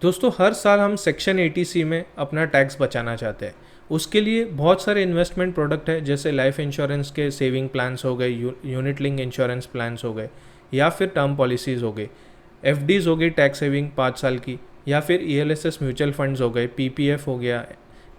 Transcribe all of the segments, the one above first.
दोस्तों हर साल हम सेक्शन 80C में अपना टैक्स बचाना चाहते हैं। उसके लिए बहुत सारे इन्वेस्टमेंट प्रोडक्ट है, जैसे लाइफ इंश्योरेंस के सेविंग प्लान्स हो गए, यूनिट लिंक इंश्योरेंस प्लान्स हो गए, या फिर टर्म पॉलिसीज़ हो गई, एफडीज़ हो गई टैक्स सेविंग 5 साल की, या फिर ईएलएसएस म्यूचुअल फंड्स हो गए, पीपीएफ हो गया।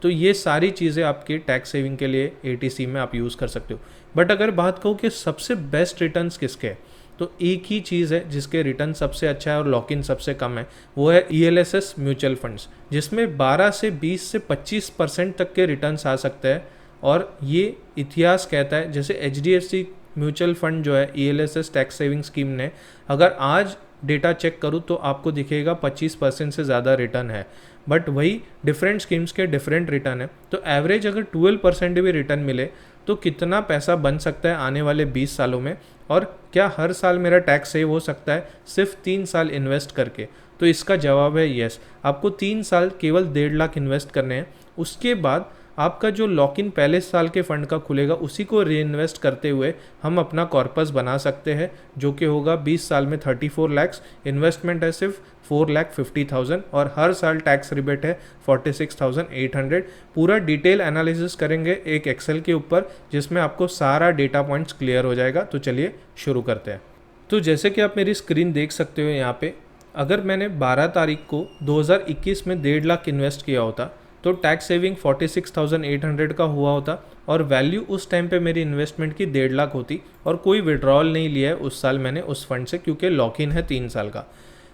तो ये सारी चीज़ें आपके टैक्स सेविंग के लिए 80C में आप यूज़ कर सकते हो। बट अगर बात कहूँ कि सबसे बेस्ट रिटर्न्स किसके हैं, तो एक ही चीज़ है जिसके रिटर्न सबसे अच्छा है और लॉक इन सबसे कम है, वो है ईएलएसएस म्यूचुअल फंड्स, जिसमें 12 से 20 से 25% तक के रिटर्न्स आ सकते हैं। और ये इतिहास कहता है, जैसे एचडीएफसी म्यूचुअल फंड जो है ईएलएसएस टैक्स सेविंग स्कीम ने, अगर आज डेटा चेक करूँ तो आपको दिखेगा 25% से ज़्यादा रिटर्न है। बट वही डिफरेंट स्कीम्स के डिफरेंट रिटर्न है, तो एवरेज अगर 12% भी रिटर्न मिले तो कितना पैसा बन सकता है आने वाले 20 सालों में, और क्या हर साल मेरा टैक्स सेव हो सकता है सिर्फ 3 साल इन्वेस्ट करके? तो इसका जवाब है यस। आपको 3 साल केवल 1.5 लाख इन्वेस्ट करने हैं। उसके बाद आपका जो लॉक इन पहले साल के फंड का खुलेगा, उसी को री इन्वेस्ट करते हुए हम अपना कॉर्पस बना सकते हैं, जो कि होगा 20 साल में 34 लैक्स। इन्वेस्टमेंट है सिर्फ 4,50,000 और हर साल टैक्स रिबेट है 46,800। पूरा डिटेल एनालिसिस करेंगे एक एक्सेल के ऊपर, जिसमें आपको सारा डेटा पॉइंट्स क्लियर हो जाएगा। तो चलिए शुरू करते हैं। तो जैसे कि आप मेरी स्क्रीन देख सकते हो यहाँ पे, अगर मैंने 12 तारीख को 2021 में 1.5 लाख इन्वेस्ट किया होता तो टैक्स सेविंग 46,800 का हुआ होता, और वैल्यू उस टाइम पे मेरी इन्वेस्टमेंट की 1.5 लाख होती, और कोई विड्रॉल नहीं लिया है उस साल मैंने उस फंड से, क्योंकि लॉक इन है 3 साल का।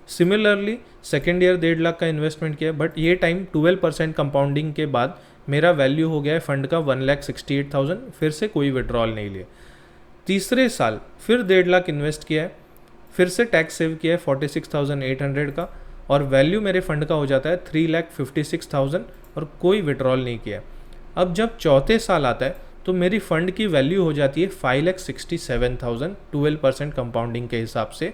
सिमिलरली सेकेंड ईयर 1.5 लाख का इन्वेस्टमेंट किया, बट ये टाइम 12% कंपाउंडिंग के बाद मेरा वैल्यू हो गया है फंड का 1,68,000, फिर से कोई विड्रॉल नहीं लिया। तीसरे साल फिर 1.5 लाख इन्वेस्ट किया है, फिर से टैक्स सेव किया है 46,800 का, और वैल्यू मेरे फंड का हो जाता है 3,56,000 और कोई विड्रॉल नहीं किया। अब जब चौथे साल आता है तो मेरी फ़ंड की वैल्यू हो जाती है 5,67,000, 12% कंपाउंडिंग के हिसाब से।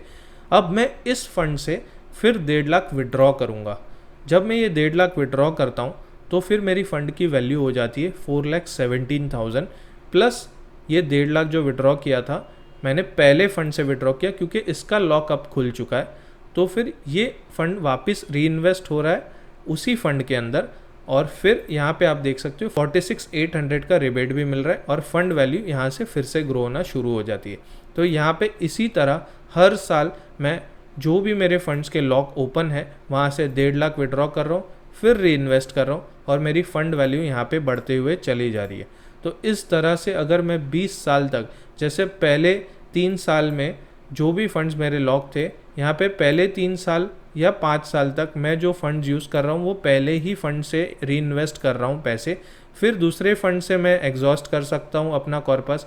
अब मैं इस फंड से फिर 1.5 लाख विड्रॉ करूँगा। जब मैं ये 1.5 लाख विड्रॉ करता हूँ तो फिर मेरी फ़ंड की वैल्यू हो जाती है 4,17,000, प्लस ये 1.5 लाख जो विड्रॉ किया था मैंने पहले फ़ंड से विड्रॉ किया, क्योंकि इसका लॉक अप खुल चुका है। तो फिर ये फ़ंड वापस री इन्वेस्ट हो रहा है उसी फंड के अंदर, और फिर यहाँ पे आप देख सकते हो 46,800 का रिबेट भी मिल रहा है, और फंड वैल्यू यहाँ से फिर से ग्रो होना शुरू हो जाती है। तो यहाँ पे इसी तरह हर साल मैं जो भी मेरे फंड्स के लॉक ओपन है वहाँ से 1.5 लाख विड्रॉ कर रहा हूँ, फिर री इन्वेस्ट कर रहा हूँ, और मेरी फ़ंड वैल्यू यहाँ पे बढ़ते हुए चली जा रही है। तो इस तरह से अगर मैं 20 साल तक, जैसे पहले 3 साल में जो भी फंड्स मेरे लॉक थे, यहाँ पे पहले 3 साल या 5 साल तक मैं जो फंड्स यूज़ कर रहा हूँ वो पहले ही फंड से री इन्वेस्ट कर रहा हूँ पैसे, फिर दूसरे फंड से मैं एग्जॉस्ट कर सकता हूँ अपना कॉर्पस,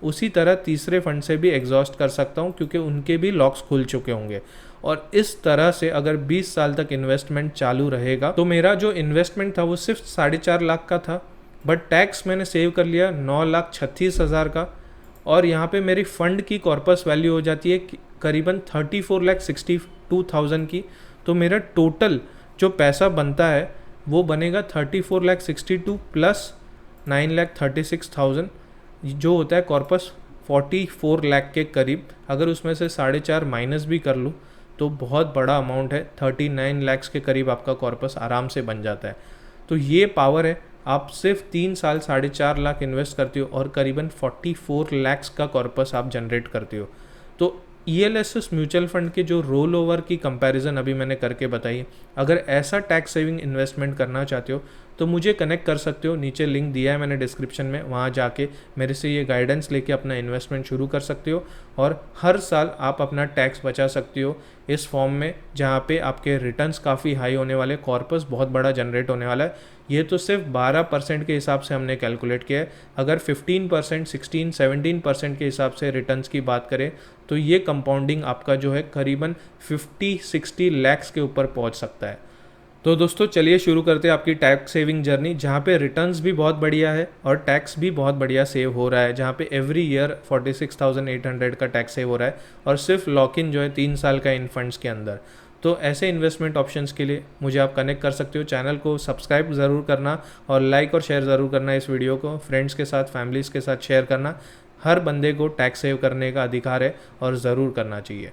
उसी तरह तीसरे फंड से भी एग्जॉस्ट कर सकता हूँ, क्योंकि उनके भी लॉक्स खुल चुके होंगे। और इस तरह से अगर 20 साल तक इन्वेस्टमेंट चालू रहेगा तो मेरा जो इन्वेस्टमेंट था वो सिर्फ 4.5 लाख का था, बट टैक्स मैंने सेव कर लिया 9,36,000 का, और यहाँ पे मेरी फ़ंड की कॉर्पस वैल्यू हो जाती है करीबन 34,62,000 की। तो मेरा टोटल जो पैसा बनता है वो बनेगा 34,62,000 प्लस 9,36,000, जो होता है कॉर्पस 44 लाख के करीब। अगर उसमें से 4.5 माइनस भी कर लूँ तो बहुत बड़ा अमाउंट है, 39 लाख के करीब आपका कॉर्पस आराम से बन जाता है। तो ये पावर है, आप सिर्फ 3 साल 4.5 लाख इन्वेस्ट करते हो और करीबन 44 लाख का कॉर्पस आप जनरेट करते हो। तो ईएलएसएस म्यूचुअल फंड के जो रोल ओवर की कंपैरिजन अभी मैंने करके बताई, अगर ऐसा टैक्स सेविंग इन्वेस्टमेंट करना चाहते हो तो मुझे कनेक्ट कर सकते हो, नीचे लिंक दिया है मैंने डिस्क्रिप्शन में, वहाँ जाके मेरे से ये गाइडेंस लेके अपना इन्वेस्टमेंट शुरू कर सकते हो, और हर साल आप अपना टैक्स बचा सकते हो इस फॉर्म में, जहाँ पे आपके रिटर्न्स काफ़ी हाई होने वाले, कॉर्पस बहुत बड़ा जनरेट होने वाला है। ये तो सिर्फ 12% के हिसाब से हमने कैलकुलेट किया है। अगर 15%, 16, 17% के हिसाब से रिटर्न्स की बात करें तो ये कंपाउंडिंग आपका जो है करीबन 50-60 लाख के ऊपर पहुंच सकता है। तो दोस्तों चलिए शुरू करते हैं आपकी टैक्स सेविंग जर्नी, जहाँ पे रिटर्न्स भी बहुत बढ़िया है और टैक्स भी बहुत बढ़िया सेव हो रहा है, जहाँ पे एवरी ईयर 46,800 का टैक्स सेव हो रहा है, और सिर्फ लॉक इन जो है 3 साल का इन फंड्स के अंदर। तो ऐसे इन्वेस्टमेंट ऑप्शंस के लिए मुझे आप कनेक्ट कर सकते हो। चैनल को सब्सक्राइब ज़रूर करना और लाइक और शेयर ज़रूर करना, इस वीडियो को फ्रेंड्स के साथ, फैमिलीज़ के साथ शेयर करना। हर बंदे को टैक्स सेव करने का अधिकार है और ज़रूर करना चाहिए।